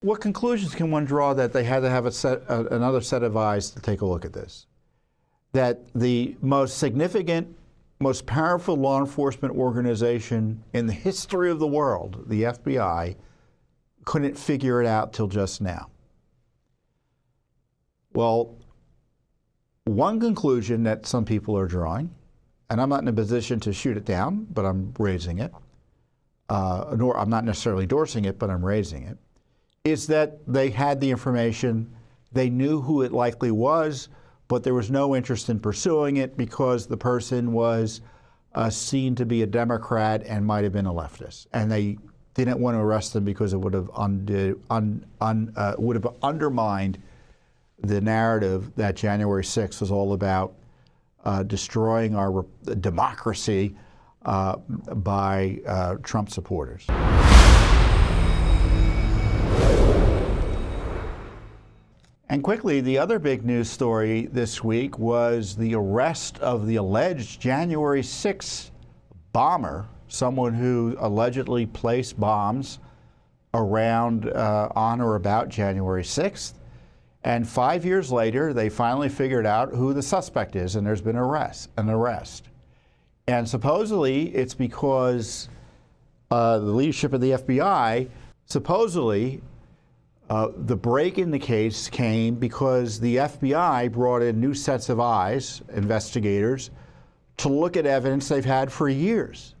What conclusions can one draw that they had to have another set of eyes to take a look at this? That the most significant, most powerful law enforcement organization in the history of the world, the FBI, couldn't figure it out till just now. Well, one conclusion that some people are drawing, and I'm not in a position to shoot it down, but I'm raising it, nor I'm not necessarily endorsing it, but I'm raising it, is that they had the information, they knew who it likely was, but there was no interest in pursuing it because the person was seen to be a Democrat and might have been a leftist. And they didn't want to arrest them because it would have undermined the narrative that January 6th was all about destroying our democracy by Trump supporters. And quickly, the other big news story this week was the arrest of the alleged January 6th bomber, someone who allegedly placed bombs around on or about January 6th. And 5 years later, they finally figured out who the suspect is, and there's been an arrest. And supposedly, it's because the leadership of the FBI, supposedly, the break in the case came because the FBI brought in new sets of eyes, investigators, to look at evidence they've had for years.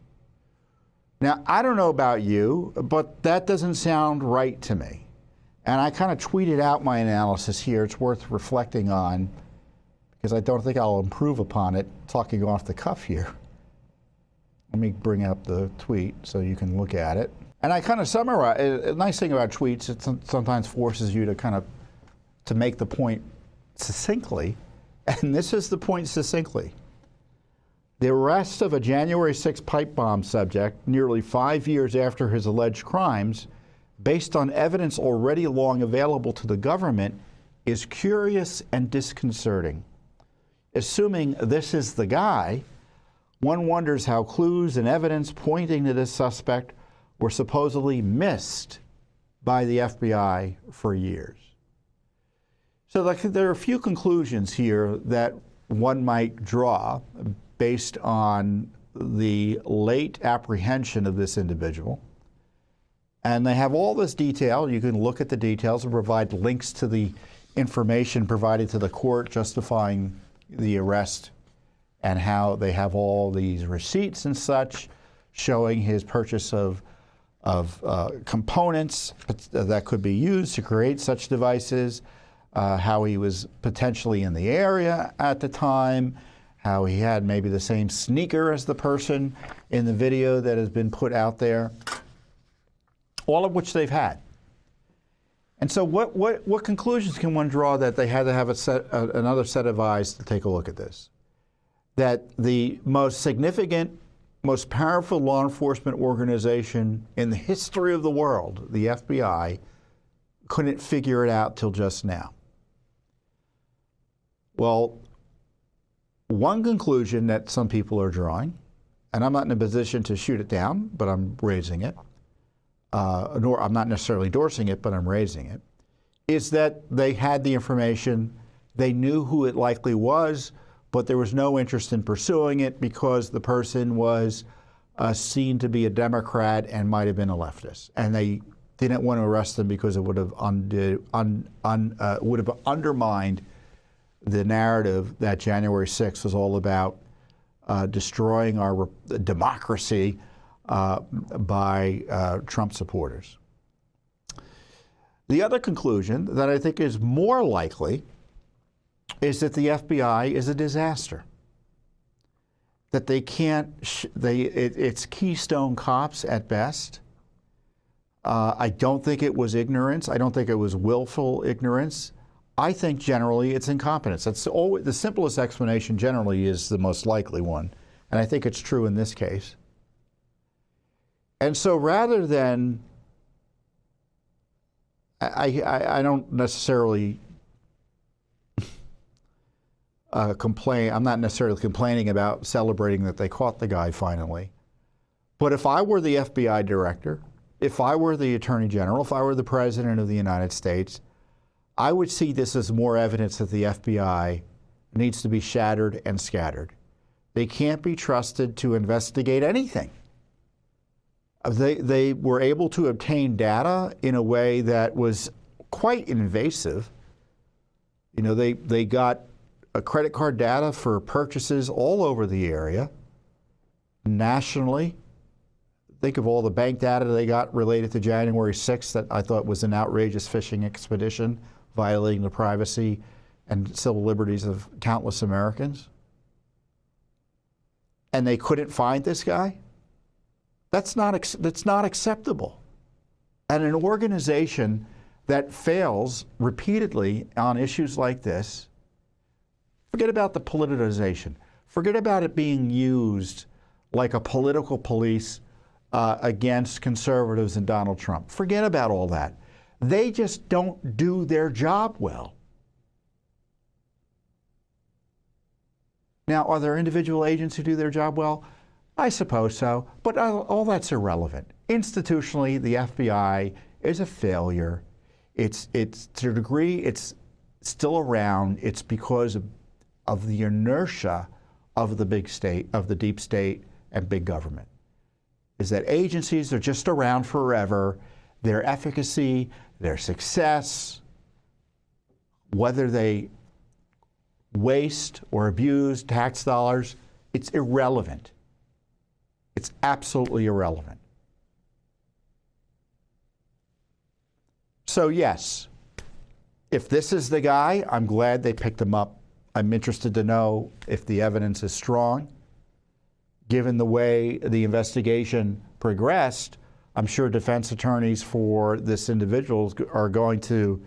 Now, I don't know about you, but that doesn't sound right to me. And I kind of tweeted out my analysis here. It's worth reflecting on because I don't think I'll improve upon it talking off the cuff here. Let me bring up the tweet so you can look at it. And I kind of summarize. A nice thing about tweets, it sometimes forces you to to make the point succinctly. And this is the point succinctly. The arrest of a January 6th pipe bomb subject nearly 5 years after his alleged crimes, based on evidence already long available to the government, is curious and disconcerting. Assuming this is the guy, one wonders how clues and evidence pointing to this suspect were supposedly missed by the FBI for years. So there are a few conclusions here that one might draw based on the late apprehension of this individual. And they have all this detail. You can look at the details and provide links to the information provided to the court justifying the arrest and how they have all these receipts and such showing his purchase of components that could be used to create such devices, how he was potentially in the area at the time, how he had maybe the same sneaker as the person in the video that has been put out there, all of which they've had. And so what conclusions can one draw that they had to have another set of eyes to take a look at this? That the most significant, most powerful law enforcement organization in the history of the world, the FBI, couldn't figure it out till just now. Well, one conclusion that some people are drawing, and I'm not in a position to shoot it down, but I'm raising it, nor I'm not necessarily endorsing it, but I'm raising it, is that they had the information, they knew who it likely was, but there was no interest in pursuing it because the person was seen to be a Democrat and might have been a leftist. And they didn't want to arrest them because it would have undermined the narrative that January 6th was all about destroying our democracy by Trump supporters. The other conclusion that I think is more likely is that the FBI is a disaster. That they can't, it's Keystone Cops at best. I don't think it was ignorance. I don't think it was willful ignorance. I think generally it's incompetence. That's always, the simplest explanation generally is the most likely one. And I think it's true in this case. And so rather than, I don't necessarily complain. I'm not necessarily complaining about celebrating that they caught the guy finally. But if I were the FBI director, if I were the Attorney General, if I were the President of the United States, I would see this as more evidence that the FBI needs to be shattered and scattered. They can't be trusted to investigate anything. They were able to obtain data in a way that was quite invasive. You know, they got a credit card data for purchases all over the area, nationally. Think of all the bank data they got related to January 6th that I thought was an outrageous fishing expedition, violating the privacy and civil liberties of countless Americans. And they couldn't find this guy? That's not acceptable. And an organization that fails repeatedly on issues like this, forget about the politicization. Forget about it being used like a political police against conservatives and Donald Trump. Forget about all that. They just don't do their job well. Now, are there individual agents who do their job well? I suppose so, but all that's irrelevant. Institutionally, the FBI is a failure. It's to a degree, it's still around. It's because of the inertia of the big state, of the deep state and big government. Is that agencies are just around forever. Their efficacy, their success, whether they waste or abuse tax dollars, it's irrelevant. It's absolutely irrelevant. So yes, if this is the guy, I'm glad they picked him up. I'm interested to know if the evidence is strong. Given the way the investigation progressed, I'm sure defense attorneys for this individual are going to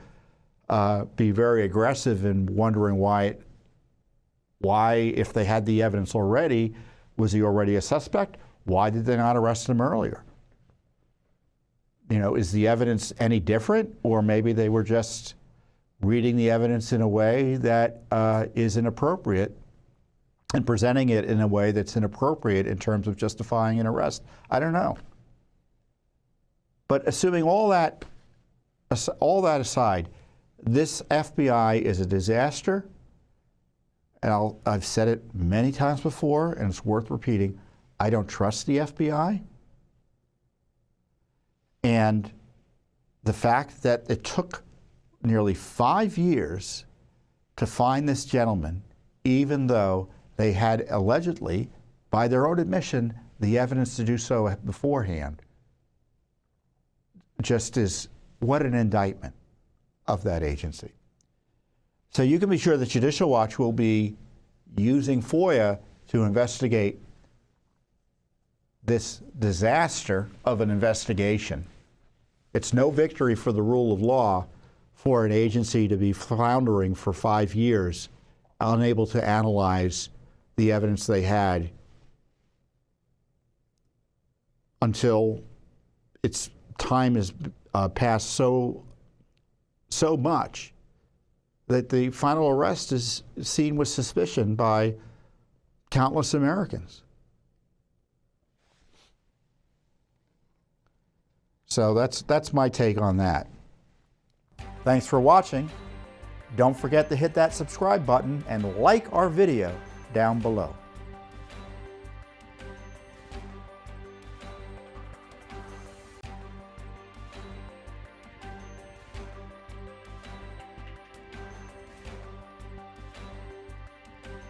be very aggressive in wondering why, if they had the evidence already, was he already a suspect? Why did they not arrest him earlier? You know, is the evidence any different? Or maybe they were just reading the evidence in a way that is inappropriate and presenting it in a way that's inappropriate in terms of justifying an arrest. I don't know. But assuming all that aside, this FBI is a disaster. And I've said it many times before, and it's worth repeating. I don't trust the FBI. And the fact that it took nearly 5 years to find this gentleman, even though they had allegedly, by their own admission, the evidence to do so beforehand, just is what an indictment of that agency. So you can be sure that Judicial Watch will be using FOIA to investigate this disaster of an investigation. It's no victory for the rule of law for an agency to be floundering for 5 years, unable to analyze the evidence they had until its time has passed so much that the final arrest is seen with suspicion by countless Americans. So that's my take on that. Thanks for watching. Don't forget to hit that subscribe button and like our video down below.